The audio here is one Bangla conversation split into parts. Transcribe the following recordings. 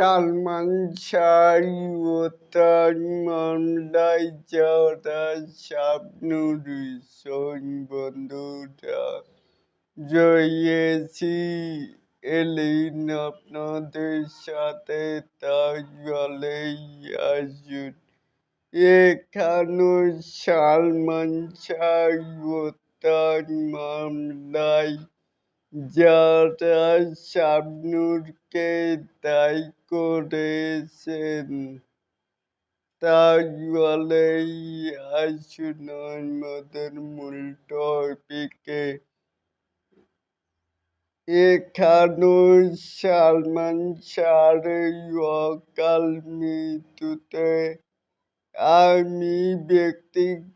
সালমান শাহ ও তার মামলায় যারা শাবনূর শোন বন্ধুরা জয়েছি এলিন আপনাদের সাথে তাহলেই আসুন। এখানো সালমান শাহ ও তার মামলায় যারা শাবনূরকে দায়ী করেছেন তাহলেই আসুন আমাদের মূল টপিকে। এখানো সালমান শাহর অকাল মৃত্যুতে আমি ব্যক্তিগতভাবে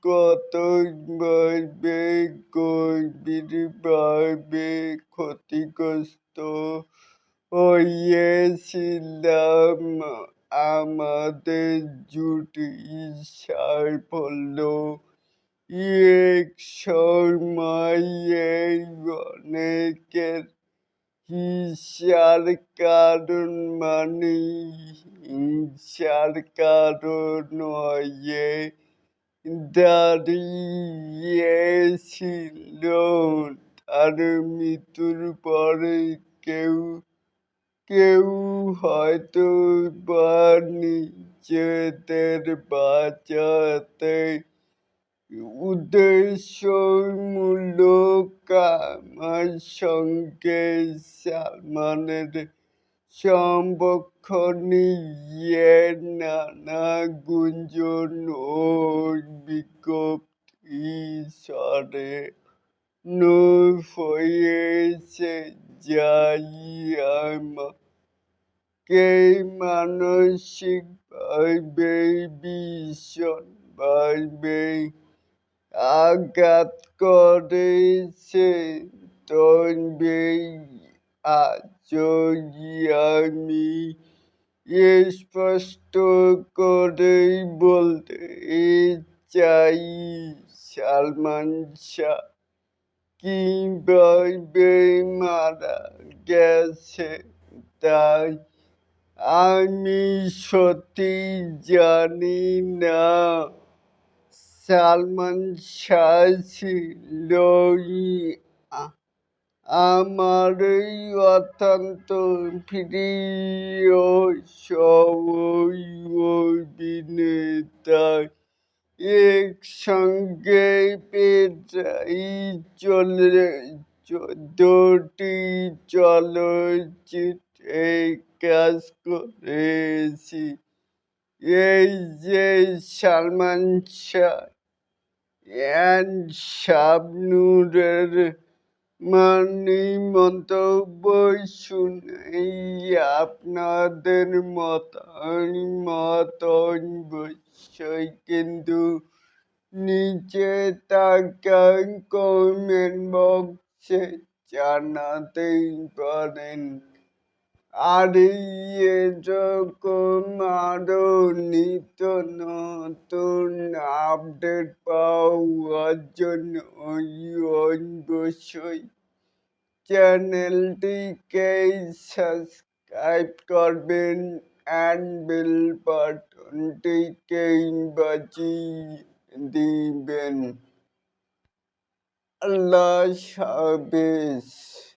গভীরভাবে ক্ষতিগ্রস্ত হয়েছিলাম। আমাদের জুটির সাফল্য এক সময়ে অনেকের হিংসার কারণ হিংসার কারণ হয়ে দাঁড়িয়েছিল। তার মৃত্যুর পরে কেউ কেউ হয়তো বা নিজেদের বাঁচাতে উদ্দেশ্যমূলক আমার সঙ্গে সালমানের সম্পর্ক নিয়ে নানা গুঞ্জন ও বিজ্ঞপ্তি ছড়ানো হয়েছে, যাই আমাকে মানসিকভাবে ভীষণভাবে আঘাত করেছে। তবে আজও আমি স্পষ্ট করেই বলতে চাই সালমান শাহ কিভাবে মারা গেছে তাই আমি সত্যিই জানি না। সালমান শাহ ছিল আমার অত্যন্ত প্রিয় সহ-অভিনেতা। একসঙ্গে প্রায় 14টি চলচ্চিত্রে কাজ করেছি। এই যে সালমান শাহ অ্যান্ড শাবনূরের মন্তব্য শুনেই আপনাদের মতামত অবশ্যই কিন্তু নিচে থাকা কমেন্ট বক্সে জানাতেই পারেন। আর এরকম আরো নিত্য নতুন আপডেট পাওয়ার জন্য অবশ্যই চ্যানেলটিকে সাবস্ক্রাইব করবেন অ্যান্ড বেল বাটনটিকে বাজিয়ে দিবেন। আল্লাহ হাফেজ।